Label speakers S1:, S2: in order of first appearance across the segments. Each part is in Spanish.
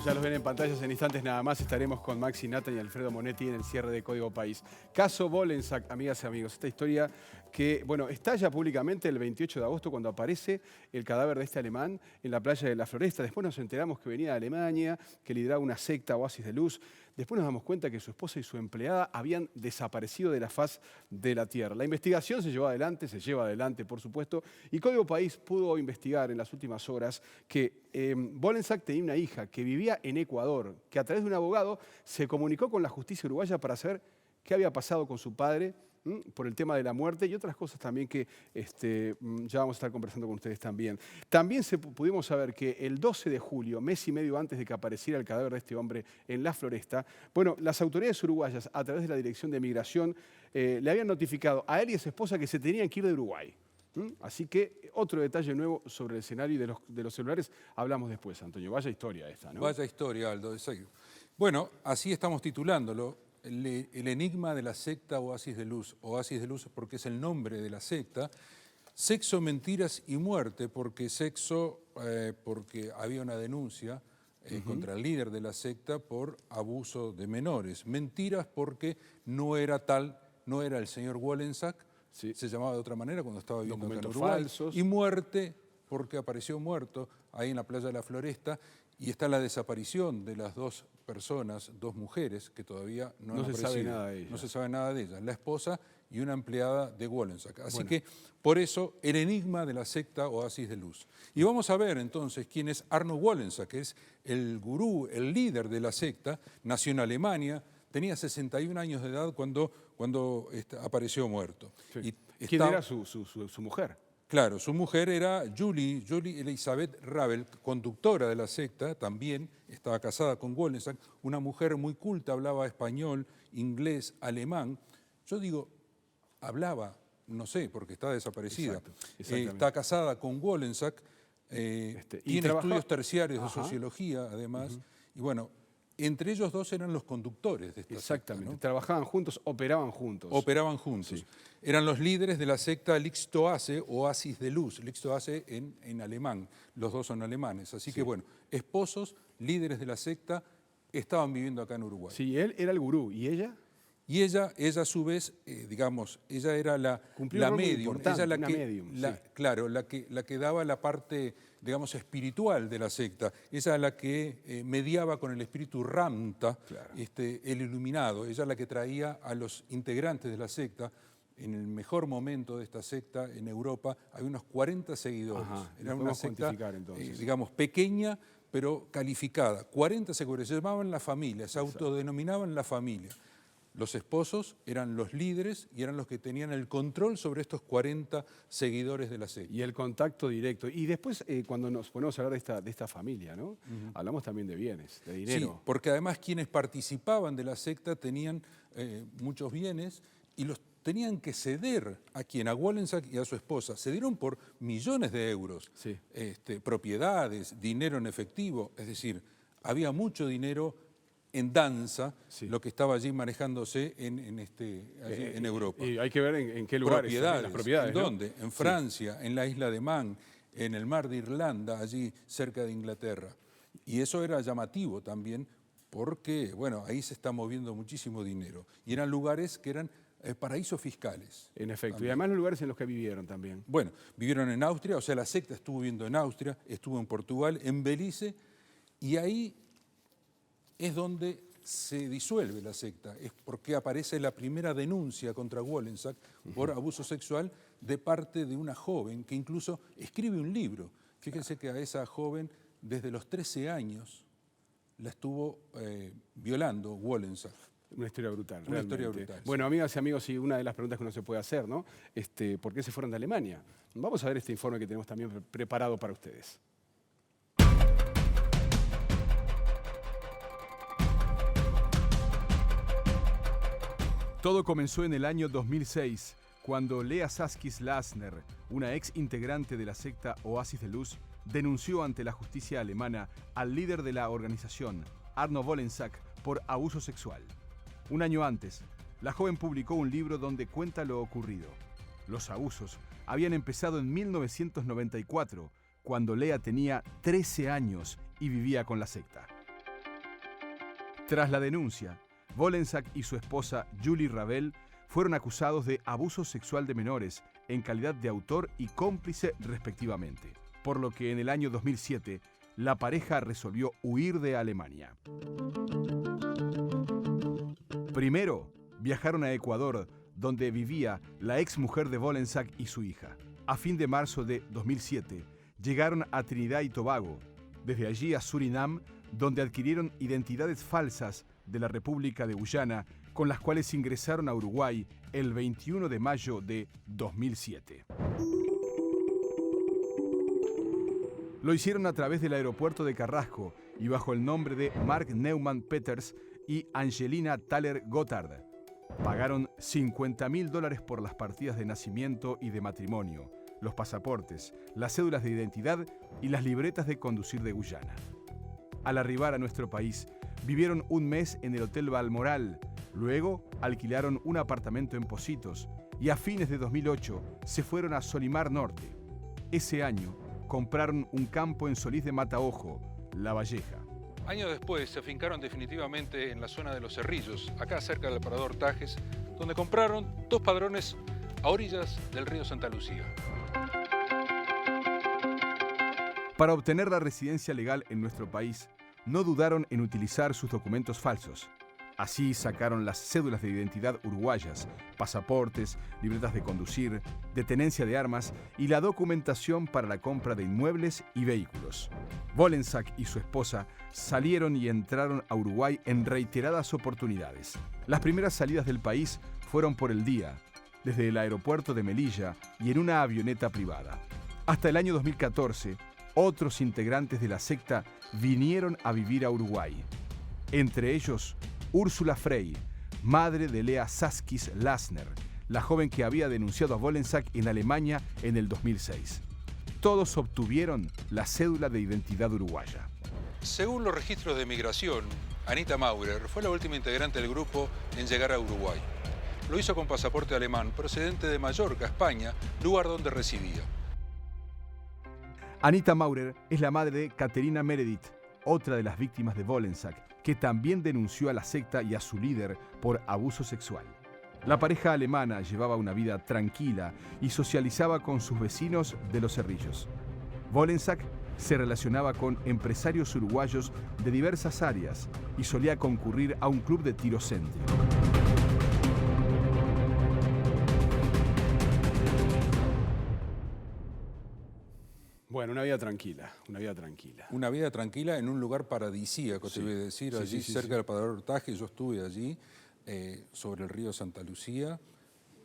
S1: Ya los ven en pantallas, en instantes nada más estaremos con Maxi Nata y Alfredo Monetti en el cierre de Código País. Caso Wolensack, amigas y amigos, esta historia que, bueno, estalla públicamente el 28 de agosto cuando aparece el cadáver de este alemán en la playa de la Floresta. Después nos enteramos que venía de Alemania, que lideraba una secta, Oasis de Luz. Después nos damos cuenta que su esposa y su empleada habían desaparecido de la faz de la tierra. La investigación se lleva adelante, por supuesto, y Código País pudo investigar en las últimas horas que Wolensack tenía una hija que vivía en Ecuador, que a través de un abogado se comunicó con la justicia uruguaya para saber qué había pasado con su padre por el tema de la muerte y otras cosas también que ya vamos a estar conversando con ustedes también. También pudimos saber que el 12 de julio, mes y medio antes de que apareciera el cadáver de este hombre en la Floresta, bueno, las autoridades uruguayas, a través de la Dirección de Migración, le habían notificado a él y a su esposa que se tenían que ir de Uruguay. Así que otro detalle nuevo sobre el escenario de los celulares hablamos después, Antonio. Vaya historia esta, ¿no?
S2: Vaya historia, Aldo. Exacto. Bueno, así estamos titulándolo. El enigma de la secta Oasis de Luz. Oasis de Luz porque es el nombre de la secta. Sexo, mentiras y muerte, porque sexo, porque había una denuncia contra el líder de la secta por abuso de menores. Mentiras porque no era el señor Wolensack, sí, se llamaba de otra manera cuando estaba viviendo acá en Uruguay. Falsos. Y muerte porque apareció muerto ahí en la playa de la Floresta. Y está la desaparición de las dos personas, dos mujeres, que todavía no han aparecido.
S1: Se sabe nada de ellas.
S2: No se sabe nada de ellas, la esposa y una empleada de Wolensack. Así que, por eso, el enigma de la secta Oasis de Luz. Y vamos a ver, entonces, quién es Arno Wolensack, que es el gurú, el líder de la secta. Nació en Alemania, tenía 61 años de edad cuando apareció muerto.
S1: Sí. ¿Quién era su mujer?
S2: Claro, su mujer era Julie Elizabeth Rabel, conductora de la secta, también estaba casada con Wolensack, una mujer muy culta, hablaba español, inglés, alemán. Yo digo, hablaba, no sé, porque está desaparecida. Está casada con Wolensack, tiene estudios terciarios de sociología, además, y bueno, entre ellos dos eran los conductores de esta
S1: Exactamente,
S2: secta, ¿no?
S1: Trabajaban juntos, operaban juntos.
S2: Operaban juntos. Sí. Eran los líderes de la secta Lichtstraße, Oasis de Luz, Lichtstraße en alemán, los dos son alemanes. Así que bueno, esposos, líderes de la secta, estaban viviendo acá en Uruguay.
S1: Sí, él era el gurú, ¿y ella?
S2: Y ella a su vez, digamos, ella era la medium, claro, la que daba la parte, digamos, espiritual de la secta. Ella la que mediaba con el espíritu Ramta, claro, el iluminado. Ella la que traía a los integrantes de la secta. En el mejor momento de esta secta en Europa había unos 40 seguidores. Era una secta, digamos, pequeña, pero calificada. 40 seguidores, se llamaban la familia, se autodenominaban la familia. Los esposos eran los líderes y eran los que tenían el control sobre estos 40 seguidores de la secta.
S1: Y el contacto directo. Y después, cuando nos ponemos a hablar de esta familia, ¿no? Hablamos también de bienes, de dinero.
S2: Sí, porque además quienes participaban de la secta tenían muchos bienes y los tenían que ceder a quien, a Wolensack y a su esposa. Se dieron por millones de euros, sí, propiedades, dinero en efectivo, es decir, había mucho dinero en danza, sí, lo que estaba allí manejándose en Europa.
S1: Y hay que ver en qué lugares.
S2: Las propiedades, ¿en dónde? En Francia, sí, en la isla de Man, en el mar de Irlanda, allí cerca de Inglaterra. Y eso era llamativo también porque, bueno, ahí se está moviendo muchísimo dinero. Y eran lugares que eran paraísos fiscales.
S1: En efecto, también. Y además los lugares en los que vivieron también.
S2: Bueno, vivieron en Austria, o sea, la secta estuvo viviendo en Austria, estuvo en Portugal, en Belice, y ahí es donde se disuelve la secta, es porque aparece la primera denuncia contra Wolensack por abuso sexual de parte de una joven que incluso escribe un libro. Fíjense que a esa joven desde los 13 años la estuvo violando Wolensack.
S1: Una historia brutal,
S2: realmente. Una historia brutal.
S1: Bueno, amigas y amigos, y una de las preguntas que uno se puede hacer, ¿no? ¿Por qué se fueron de Alemania? Vamos a ver este informe que tenemos también preparado para ustedes. Todo comenzó en el año 2006, cuando Lea Saskis-Lasner, una ex integrante de la secta Oasis de Luz, denunció ante la justicia alemana al líder de la organización, Arno Wolensack, por abuso sexual. Un año antes, la joven publicó un libro donde cuenta lo ocurrido. Los abusos habían empezado en 1994, cuando Lea tenía 13 años y vivía con la secta. Tras la denuncia, Wolensak y su esposa Julie Ravel fueron acusados de abuso sexual de menores en calidad de autor y cómplice respectivamente, por lo que en el año 2007 la pareja resolvió huir de Alemania. Primero, viajaron a Ecuador, donde vivía la exmujer de Wolensak y su hija. A fin de marzo de 2007, llegaron a Trinidad y Tobago, desde allí a Surinam, donde adquirieron identidades falsas de la República de Guyana, con las cuales ingresaron a Uruguay el 21 de mayo de 2007. Lo hicieron a través del aeropuerto de Carrasco y bajo el nombre de Mark Neumann Peters y Angelina Thaler Gotthard. Pagaron $50.000 por las partidas de nacimiento y de matrimonio, los pasaportes, las cédulas de identidad y las libretas de conducir de Guyana. Al arribar a nuestro país, vivieron un mes en el Hotel Balmoral, luego alquilaron un apartamento en Pocitos y a fines de 2008 se fueron a Solimar Norte. Ese año compraron un campo en Solís de Mataojo, La Valleja.
S2: Años después se afincaron definitivamente en la zona de Los Cerrillos, acá cerca del parador Tajes, donde compraron 2 padrones a orillas del río Santa Lucía.
S1: Para obtener la residencia legal en nuestro país, no dudaron en utilizar sus documentos falsos. Así sacaron las cédulas de identidad uruguayas, pasaportes, libretas de conducir, de tenencia de armas y la documentación para la compra de inmuebles y vehículos. Wolensak y su esposa salieron y entraron a Uruguay en reiteradas oportunidades. Las primeras salidas del país fueron por el día, desde el aeropuerto de Melilla y en una avioneta privada. Hasta el año 2014, otros integrantes de la secta vinieron a vivir a Uruguay. Entre ellos, Úrsula Frey, madre de Lea Saskis Lassner, la joven que había denunciado a Wolensak en Alemania en el 2006. Todos obtuvieron la cédula de identidad uruguaya.
S2: Según los registros de migración, Anita Maurer fue la última integrante del grupo en llegar a Uruguay. Lo hizo con pasaporte alemán procedente de Mallorca, España, lugar donde residía.
S1: Anita Maurer es la madre de Caterina Meredith, otra de las víctimas de Wolensak, que también denunció a la secta y a su líder por abuso sexual. La pareja alemana llevaba una vida tranquila y socializaba con sus vecinos de Los Cerrillos. Wolensak se relacionaba con empresarios uruguayos de diversas áreas y solía concurrir a un club de tiro céntrico. Bueno, una vida tranquila, una vida tranquila.
S2: Una vida tranquila en un lugar paradisíaco, te voy a decir, allí cerca del parador Tajes. Yo estuve allí, sobre el río Santa Lucía,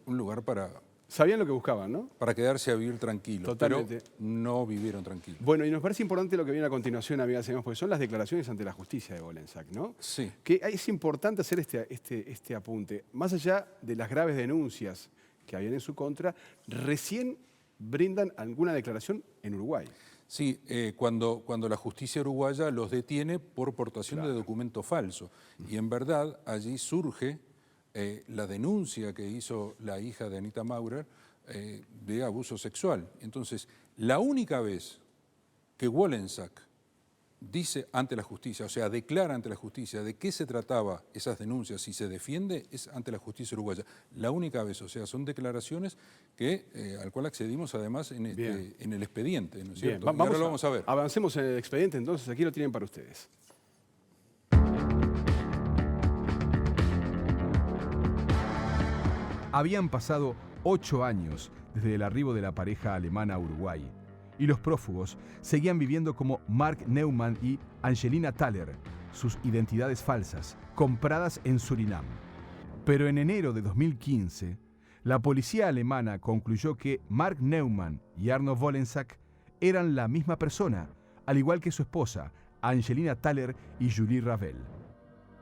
S2: un lugar para...
S1: Sabían lo que buscaban, ¿no?
S2: Para quedarse a vivir tranquilos. Totalmente. Pero no vivieron tranquilos.
S1: Bueno, y nos parece importante lo que viene a continuación, amigas y amigos, porque son las declaraciones ante la justicia de Wolensak, ¿no?
S2: Sí.
S1: Que es importante hacer este apunte. Más allá de las graves denuncias que habían en su contra, recién brindan alguna declaración en Uruguay.
S2: Sí, cuando la justicia uruguaya los detiene por portación de documento falso. Y en verdad allí surge la denuncia que hizo la hija de Anita Maurer de abuso sexual. Entonces, la única vez que Wolensak dice ante la justicia, o sea, declara ante la justicia de qué se trataba esas denuncias y se defiende, es ante la justicia uruguaya. La única vez, o sea, son declaraciones al cual accedimos además en el expediente, ¿no es cierto?
S1: Bien,
S2: ahora lo vamos a ver.
S1: Avancemos en el expediente, entonces, aquí lo tienen para ustedes. Habían pasado 8 años desde el arribo de la pareja alemana a Uruguay, y los prófugos seguían viviendo como Mark Neumann y Angelina Thaler, sus identidades falsas, compradas en Surinam. Pero en enero de 2015, la policía alemana concluyó que Mark Neumann y Arno Wolensak eran la misma persona, al igual que su esposa, Angelina Thaler y Julie Ravel.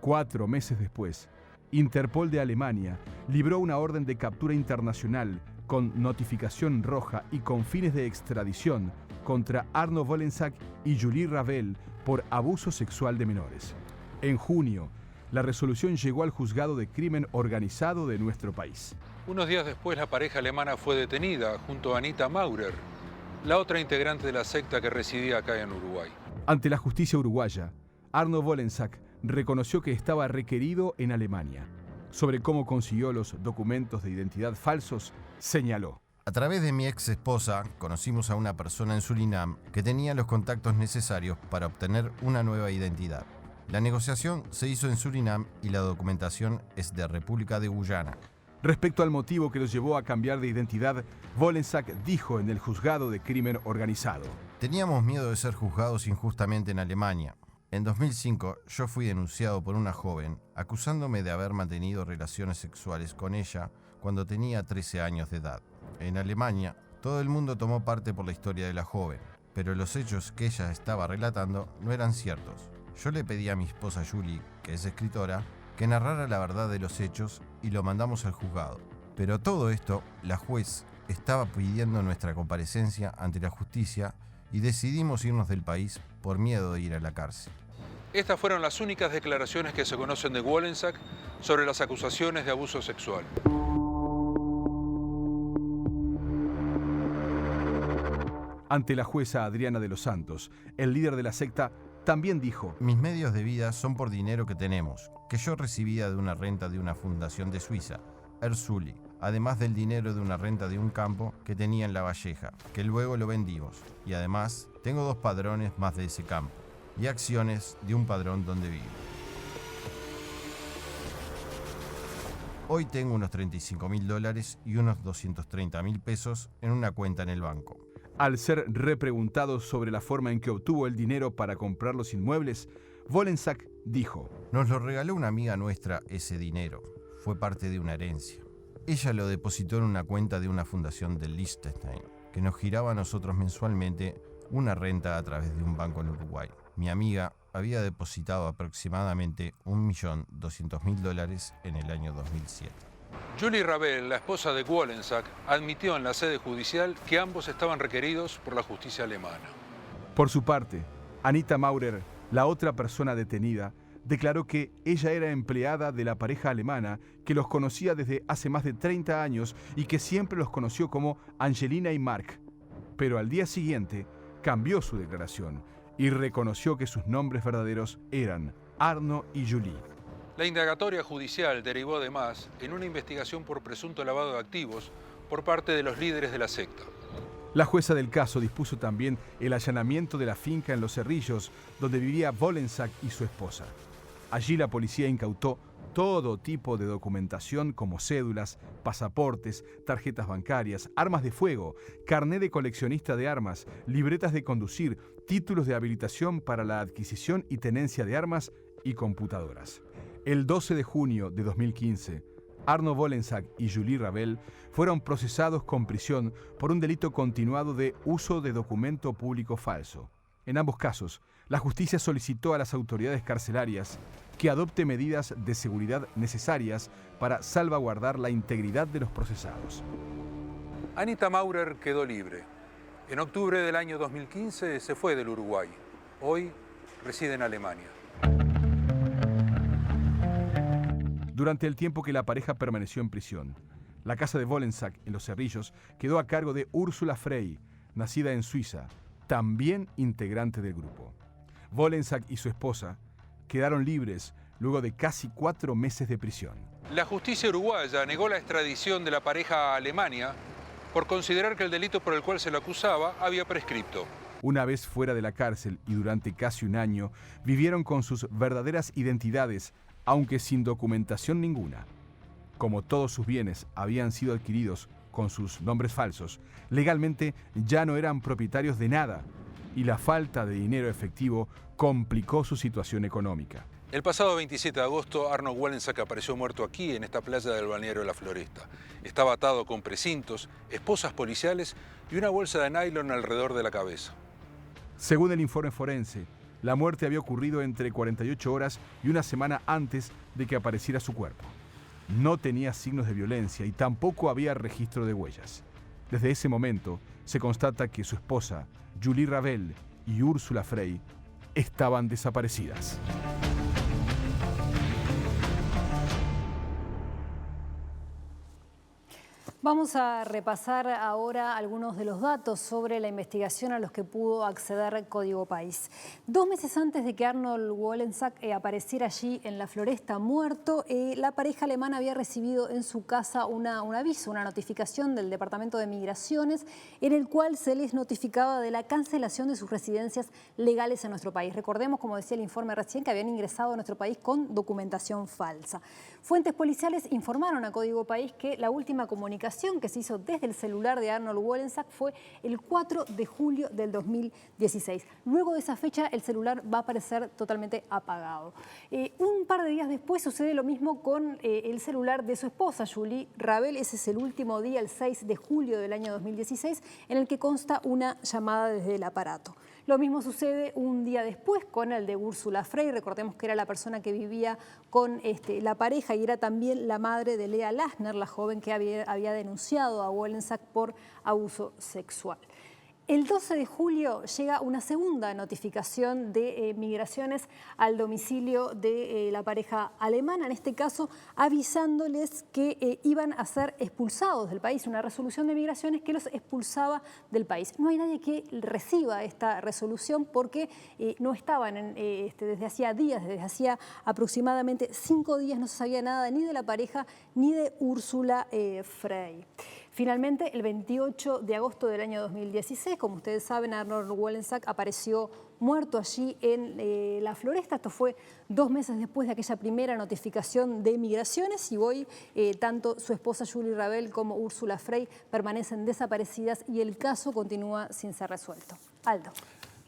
S1: 4 meses después, Interpol de Alemania libró una orden de captura internacional con notificación roja y con fines de extradición contra Arno Wolensak y Julie Ravel por abuso sexual de menores. En junio, la resolución llegó al juzgado de crimen organizado de nuestro país.
S2: Unos días después, la pareja alemana fue detenida junto a Anita Maurer, la otra integrante de la secta que residía acá en Uruguay.
S1: Ante la justicia uruguaya, Arno Wolensak reconoció que estaba requerido en Alemania. Sobre cómo consiguió los documentos de identidad falsos, señaló:
S3: a través de mi ex esposa, conocimos a una persona en Surinam que tenía los contactos necesarios para obtener una nueva identidad. La negociación se hizo en Surinam y la documentación es de República de Guyana.
S1: Respecto al motivo que los llevó a cambiar de identidad, Wollensak dijo en el juzgado de crimen organizado:
S3: teníamos miedo de ser juzgados injustamente en Alemania. En 2005 yo fui denunciado por una joven acusándome de haber mantenido relaciones sexuales con ella cuando tenía 13 años de edad. En Alemania, todo el mundo tomó parte por la historia de la joven, pero los hechos que ella estaba relatando no eran ciertos. Yo le pedí a mi esposa Julie, que es escritora, que narrara la verdad de los hechos y lo mandamos al juzgado. Pero todo esto, la juez estaba pidiendo nuestra comparecencia ante la justicia y decidimos irnos del país por miedo de ir a la cárcel.
S2: Estas fueron las únicas declaraciones que se conocen de Wollensak sobre las acusaciones de abuso sexual.
S1: Ante la jueza Adriana de los Santos, el líder de la secta también dijo:
S3: mis medios de vida son por dinero que tenemos, que yo recibía de una renta de una fundación de Suiza, Erzuli, además del dinero de una renta de un campo que tenía en La Valleja, que luego lo vendimos, y además tengo 2 padrones más de ese campo, y acciones de un padrón donde vivo. Hoy tengo unos $35.000 y unos 230.000 pesos en una cuenta en el banco.
S1: Al ser repreguntado sobre la forma en que obtuvo el dinero para comprar los inmuebles, Wollensak dijo:
S3: nos lo regaló una amiga nuestra ese dinero. Fue parte de una herencia. Ella lo depositó en una cuenta de una fundación de Liechtenstein, que nos giraba a nosotros mensualmente una renta a través de un banco en Uruguay. Mi amiga había depositado aproximadamente $1.200.000 en el año 2007.
S2: Julie Ravel, la esposa de Wollensak, admitió en la sede judicial que ambos estaban requeridos por la justicia alemana.
S1: Por su parte, Anita Maurer, la otra persona detenida, declaró que ella era empleada de la pareja alemana que los conocía desde hace más de 30 años y que siempre los conoció como Angelina y Mark. Pero al día siguiente cambió su declaración y reconoció que sus nombres verdaderos eran Arno y Julie.
S2: La indagatoria judicial derivó además en una investigación por presunto lavado de activos por parte de los líderes de la secta.
S1: La jueza del caso dispuso también el allanamiento de la finca en Los Cerrillos, donde vivía Wollensak y su esposa. Allí la policía incautó todo tipo de documentación como cédulas, pasaportes, tarjetas bancarias, armas de fuego, carné de coleccionista de armas, libretas de conducir, títulos de habilitación para la adquisición y tenencia de armas y computadoras. El 12 de junio de 2015, Arno Wollensak y Julie Ravel fueron procesados con prisión por un delito continuado de uso de documento público falso. En ambos casos, la justicia solicitó a las autoridades carcelarias que adopte medidas de seguridad necesarias para salvaguardar la integridad de los procesados.
S2: Anita Maurer quedó libre. En octubre del año 2015 se fue del Uruguay. Hoy reside en Alemania.
S1: Durante el tiempo que la pareja permaneció en prisión, la casa de Wollensak en Los Cerrillos quedó a cargo de Úrsula Frey, nacida en Suiza, también integrante del grupo. Wollensak y su esposa quedaron libres luego de casi 4 meses de prisión.
S2: La justicia uruguaya negó la extradición de la pareja a Alemania por considerar que el delito por el cual se lo acusaba había prescripto.
S1: Una vez fuera de la cárcel y durante casi un año, vivieron con sus verdaderas identidades, aunque sin documentación ninguna. Como todos sus bienes habían sido adquiridos con sus nombres falsos, legalmente ya no eran propietarios de nada y la falta de dinero efectivo complicó su situación económica.
S2: El pasado 27 de agosto, Arno Wollensak apareció muerto aquí, en esta playa del balneario de La Floresta. Estaba atado con precintos, esposas policiales y una bolsa de nylon alrededor de la cabeza.
S1: Según el informe forense, la muerte había ocurrido entre 48 horas y una semana antes de que apareciera su cuerpo. No tenía signos de violencia y tampoco había registro de huellas. Desde ese momento, se constata que su esposa, Julie Ravel y Úrsula Frey, estaban desaparecidas.
S4: Vamos a repasar ahora algunos de los datos sobre la investigación a los que pudo acceder Código País. 2 meses antes de que Arnold Wollensak apareciera allí en la Floresta muerto, la pareja alemana había recibido en su casa un aviso, una notificación del Departamento de Migraciones, en el cual se les notificaba de la cancelación de sus residencias legales en nuestro país. Recordemos, como decía el informe recién, que habían ingresado a nuestro país con documentación falsa. Fuentes policiales informaron a Código País que la última comunicación que se hizo desde el celular de Arnold Wollensak fue el 4 de julio del 2016. Luego de esa fecha el celular va a aparecer totalmente apagado. Un par de días después sucede lo mismo con el celular de su esposa, Julie Rabel. Ese es el último día, el 6 de julio del año 2016, en el que consta una llamada desde el aparato. Lo mismo sucede un día después con el de Úrsula Frey. Recordemos que era la persona que vivía con la pareja y era también la madre de Lea Lassner, la joven que había denunciado a Wollensak por abuso sexual. El 12 de julio llega una segunda notificación de migraciones al domicilio de la pareja alemana, en este caso avisándoles que iban a ser expulsados del país, una resolución de migraciones que los expulsaba del país. No hay nadie que reciba esta resolución porque no estaban desde hacía días, desde hacía aproximadamente 5 días no se sabía nada ni de la pareja ni de Úrsula Frey. Finalmente, el 28 de agosto del año 2016, como ustedes saben, Arnold Wollensak apareció muerto allí en la Floresta. Esto fue 2 meses después de aquella primera notificación de migraciones y hoy tanto su esposa Julie Rabel como Úrsula Frey permanecen desaparecidas y el caso continúa sin ser resuelto. Aldo.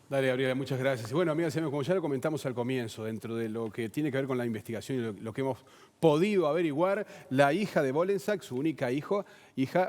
S1: Dale, Gabriela, muchas gracias. Y bueno, amigas y amigos, como ya lo comentamos al comienzo, dentro de lo que tiene que ver con la investigación y lo que hemos podido averiguar, la hija de Wollensak, su única hija,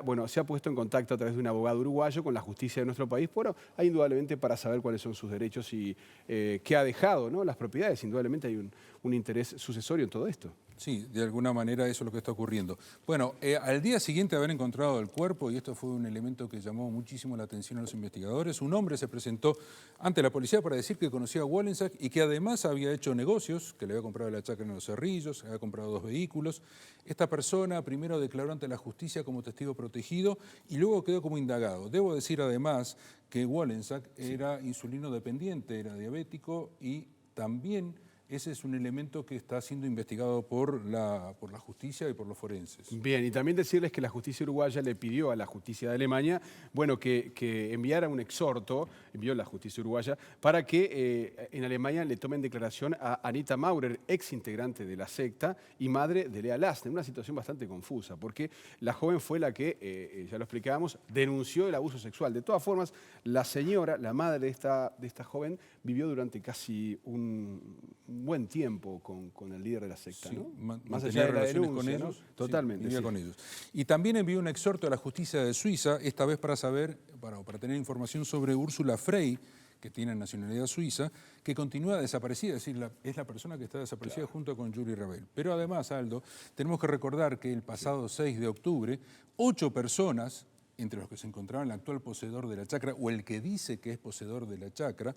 S1: bueno, se ha puesto en contacto a través de un abogado uruguayo con la justicia de nuestro país, bueno, indudablemente para saber cuáles son sus derechos y qué ha dejado, ¿no? Las propiedades. Indudablemente hay un interés sucesorio en todo esto.
S2: Sí, de alguna manera eso es lo que está ocurriendo. Bueno, al día siguiente de haber encontrado el cuerpo, y esto fue un elemento que llamó muchísimo la atención a los investigadores, un hombre se presentó ante la policía para decir que conocía a Wollensak y que además había hecho negocios, que le había comprado la chacra en Los Cerrillos, había comprado 2 vehículos. Esta persona primero declaró ante la justicia como testigo protegido y luego quedó como indagado. Debo decir además que Wollensak era insulino dependiente, era diabético y también ese es un elemento que está siendo investigado por la justicia y por los forenses.
S1: Bien, y también decirles que la justicia uruguaya le pidió a la justicia de Alemania, bueno, que enviara un exhorto, envió la justicia uruguaya, para que en Alemania le tomen declaración a Anita Maurer, ex integrante de la secta y madre de Lea Lassner. Una situación bastante confusa, porque la joven fue la que, ya lo explicábamos, denunció el abuso sexual. De todas formas, la señora, la madre de esta joven, vivió durante casi un buen tiempo con el líder de la secta,
S2: sí,
S1: ¿no?
S2: Más allá de la denuncia, con ellos,
S1: ¿no? Totalmente.
S2: Sí, vivía con ellos. Y también envió un exhorto a la justicia de Suiza, esta vez para saber, para tener información sobre Úrsula Frey, que tiene nacionalidad suiza, que continúa desaparecida, es decir, es la persona que está desaparecida junto con Julie Rabel. Pero además, Aldo, tenemos que recordar que el pasado 6 de octubre, 8 personas, entre los que se encontraban el actual poseedor de la chacra, o el que dice que es poseedor de la chacra,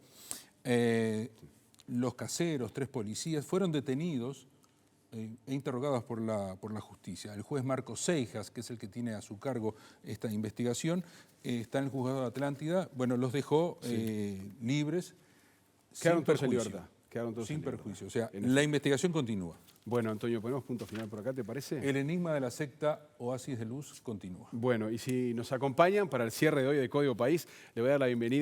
S2: los caseros, 3 policías, fueron detenidos e interrogados por la justicia. El juez Marcos Seijas, que es el que tiene a su cargo esta investigación, está en el juzgado de Atlántida. Bueno, los dejó libres.
S1: Quedaron todos en libertad.
S2: Sin perjuicio. O sea, la investigación continúa.
S1: Bueno, Antonio, ponemos punto final por acá, ¿te parece?
S2: El enigma de la secta Oasis de Luz continúa.
S1: Bueno, y si nos acompañan para el cierre de hoy de Código País, le voy a dar la bienvenida